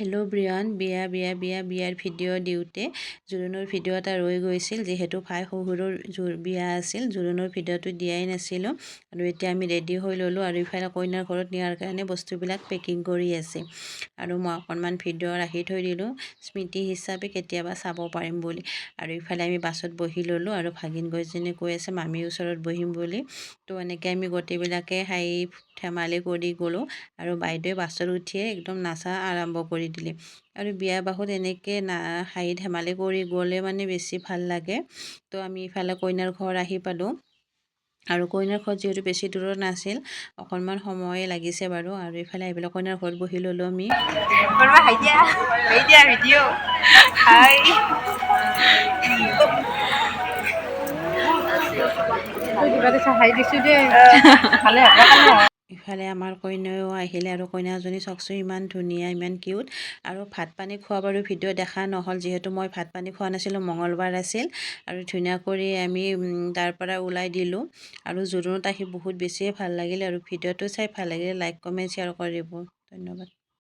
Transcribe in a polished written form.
Hello' Brian, বিয়াৰ video' দিওঁতে জোৰোণৰ ভিডিঅ' এটা ৰৈ গৈছিল। যিহেতু ভাই শহুৰৰ বিয়া আছিল, জোৰোণৰ ভিডিঅ'টো দিয়াই নাছিলোঁ। আৰু এতিয়া আমি ৰেডি হৈ ল'লোঁ আৰু ইফালে কইনাৰ ঘৰত নিয়াৰ কাৰণে বস্তুবিলাক পেকিং কৰি আছে। আৰু মই অকণমান ভিডিঅ' ৰাখি থৈ দিলোঁ স্মৃতি হিচাপে কেতিয়াবা চাব পাৰিম বুলি। আৰু ইফালে আমি বাছত বহি ল'লোঁ আৰু ভাগিন গৈজনীয়ে কৈ আছে মামীৰ ওচৰত বহিম বুলি। তো এনেকৈ আমি গোটেইবিলাকে হাঁহি ধেমালি কৰি গ'লোঁ আৰু বাইদেৱে বাছত উঠিয়ে একদম নাচা আৰম্ভ কৰি দিলে। আৰু বিয়া বাহুত এনেকৈ হাঁহি ধেমালি কৰি গ'লে মানে বেছি ভাল লাগে। তো আমি ইফালে কইনাৰ ঘৰ আহি পালোঁ। আৰু কইনাৰ ঘৰত যিহেতু বেছি দূৰত নাছিল, অকণমান সময়ে লাগিছে বাৰু। আৰু ইফালে আহি পেলাই কইনাৰ ঘৰত বহি ল'লোঁ আমি। ইফালে আমাৰ কইনাও আহিলে আৰু কইনাজনী চাওকচোন ইমান ধুনীয়া, ইমান কিউট। আৰু ভাত পানী খোৱা বাৰু ভিডিঅ' দেখা নহ'ল, যিহেতু মই ভাত পানী খোৱা নাছিলোঁ, মঙলবাৰ আছিল। আৰু ধুনীয়া কৰি আমি তাৰ পৰা ওলাই দিলোঁ। আৰু জোৰোণত আহি বহুত বেছিয়ে ভাল লাগিলে। আৰু ভিডিঅ'টো চাই ভাল লাগিলে, লাইক কমেণ্ট শ্বেয়াৰ কৰিব। ধন্যবাদ।